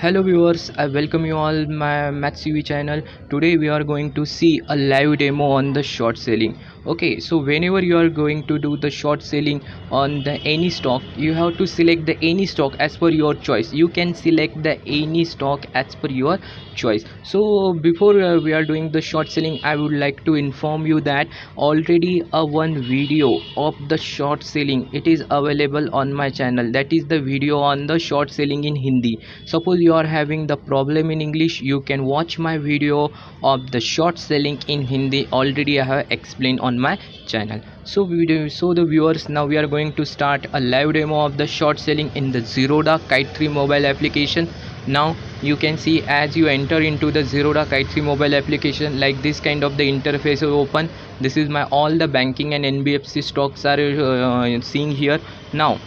Hello viewers, I welcome you all my MathCV channel. Today we are going to see a live demo on the short selling. Okay, so whenever you are going to do the short selling on the any stock, you have to select the any stock as per your choice. You can select the any stock as per your choice. So before we are doing the short selling, I would like to inform you that already one video of the short selling it is available on my channel. That is the video on the short selling in Hindi. Suppose you are having the problem in English, you can watch my video of the short selling in Hindi. Already I have explained on my channel. So the viewers, now we are going to start a live demo of the short selling in the Zerodha Kite 3 mobile application. Now you can see as you enter into the Zerodha Kite 3 mobile application, like this kind of the interface will open. This is my all the banking and NBFC stocks are seeing here. Now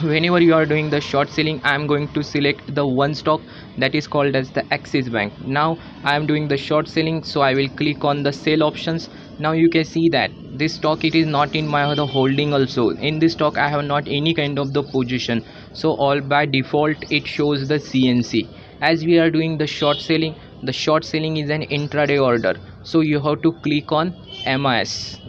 whenever you are doing the short selling, I am going to select the one stock that is called as the Axis Bank. Now I am doing the short selling, so I will click on the sell options. Now you can see that this stock it is not in my the holding. Also in this stock I have not any kind of the position, so all by default it shows the CNC. As we are doing the short selling is an intraday order, so you have to click on MIS.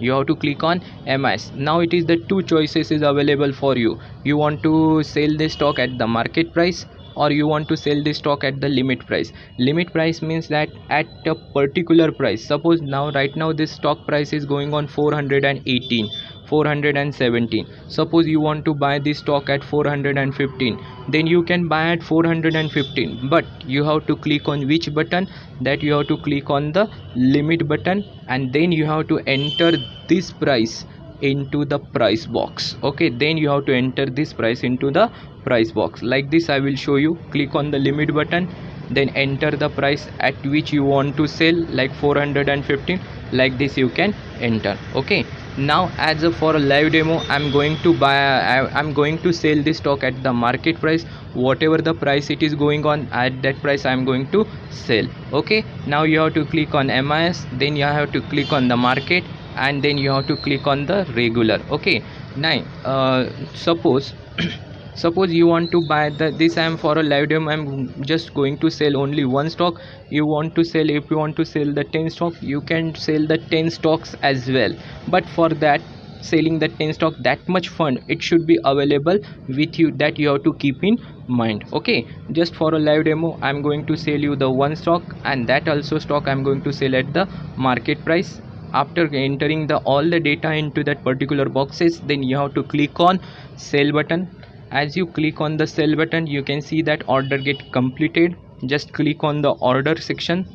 Now it is the two choices is available for you. You want to sell this stock at the market price, or you want to sell this stock at the limit price. Limit price means that at a particular price. Suppose now right now this stock price is going on 418, 417. Suppose you want to buy this stock at 415, then you can buy at 415, but you have to click on which button? That you have to click on the limit button, and then you have to enter this price into the price box. Okay, then you have to enter this price into the price box. Like this I will show you. Click on the limit button, then enter the price at which you want to sell, like 415. Like this you can enter. Okay, now as for a live demo, I'm going to sell this stock at the market price. Whatever the price it is going on, at that price I'm going to sell. Okay, now you have to click on MIS, then you have to click on the market, and then you have to click on the regular. Okay, now suppose suppose you want to buy this. I am for a live demo, I'm just going to sell only one stock. If you want to sell the 10 stock, you can sell the 10 stocks as well. But for that, selling the 10 stock, that much fund it should be available with you, that you have to keep in mind. Okay, just for a live demo I'm going to sell you the one stock, and that also stock I'm going to sell at the market price. After entering all the data into that particular boxes, then you have to click on sell button. As you click on the sell button, you can see that order get completed. Just click on the order section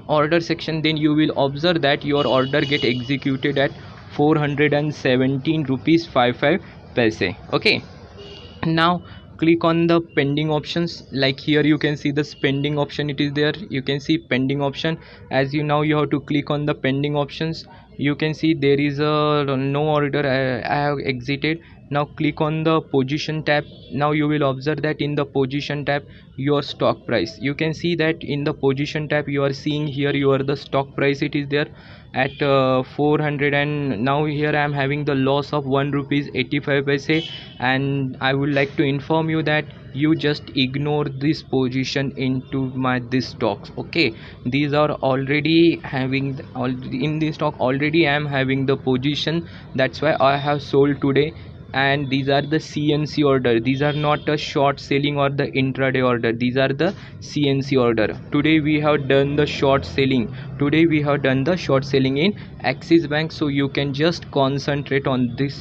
order section, then you will observe that your order get executed at 417 rupees 55 paise. Okay, now click on the pending options. Like here you can see the pending option, it is there. You can see pending option. As you have to click on the pending options. You can see there is a no order I have exited. Now click on the position tab. Now you will observe that in the position tab your stock price, you can see that in the position tab you are seeing here the stock price it is there at 400, and now here I am having the loss of 1 rupees 85 paise. And I would like to inform you that you just ignore this position into this stocks. Okay, these are already having in this stock already I am having the position, that's why I have sold today. And these are the CNC order. These are not a short selling or the intraday order. These are the CNC order. Today we have done the short selling. In Axis Bank. So you can just concentrate on this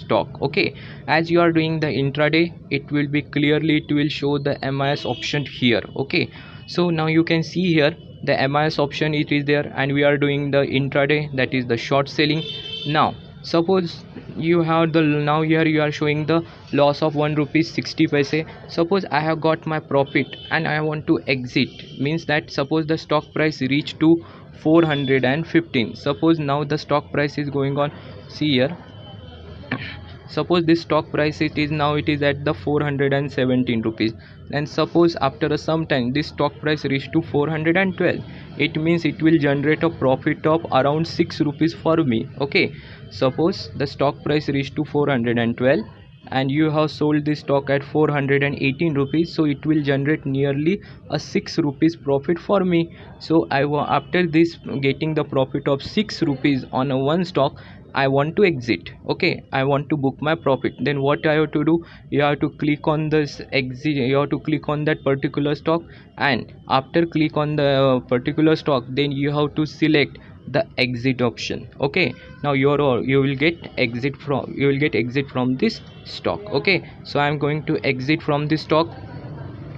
stock. Okay, as you are doing the intraday, it will show the MIS option here. Okay, so now you can see here the MIS option it is there, and we are doing the intraday, that is the short selling. Now suppose you have now here you are showing the loss of 1 rupees 60 paise. Suppose I have got my profit and I want to exit, means that suppose the stock price reached to 415. Suppose now the stock price is going on, see here, suppose this stock price it is at the 417 rupees, and suppose after some time this stock price reached to 412, it means it will generate a profit of around 6 rupees for me. Okay, suppose the stock price reached to 412, and you have sold this stock at 418 rupees, so it will generate nearly a 6 rupees profit for me. So after this getting the profit of 6 rupees on a one stock, I want to exit. Okay, I want to book my profit. Then what I have to do, you have to click on this exit, you have to click on that particular stock, and after click on the particular stock, then you have to select the exit option. Okay, now you will get exit from this stock. Okay, so I'm going to exit from this stock.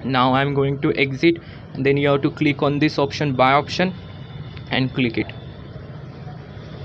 Now I'm going to exit, and then you have to click on this option, buy option, and click it.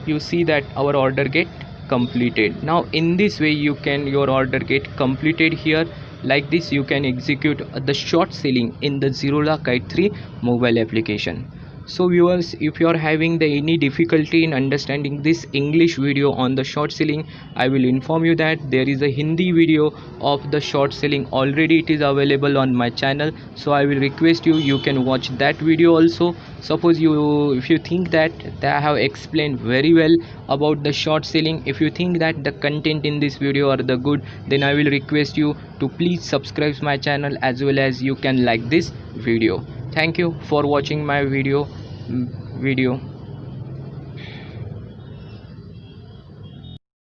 You see that our order get completed. Now in this way your order get completed here. Like this you can execute the short selling in the Zerodha Kite 3 mobile application. So viewers, if you are having any difficulty in understanding this English video on the short selling, I will inform you that there is a Hindi video of the short selling already. It is available on my channel, so I will request you can watch that video also. Suppose if you think that I have explained very well about the short selling, if you think that the content in this video are the good, then I will request you to please subscribe my channel, as well as you can like this video. Thank you for watching my video.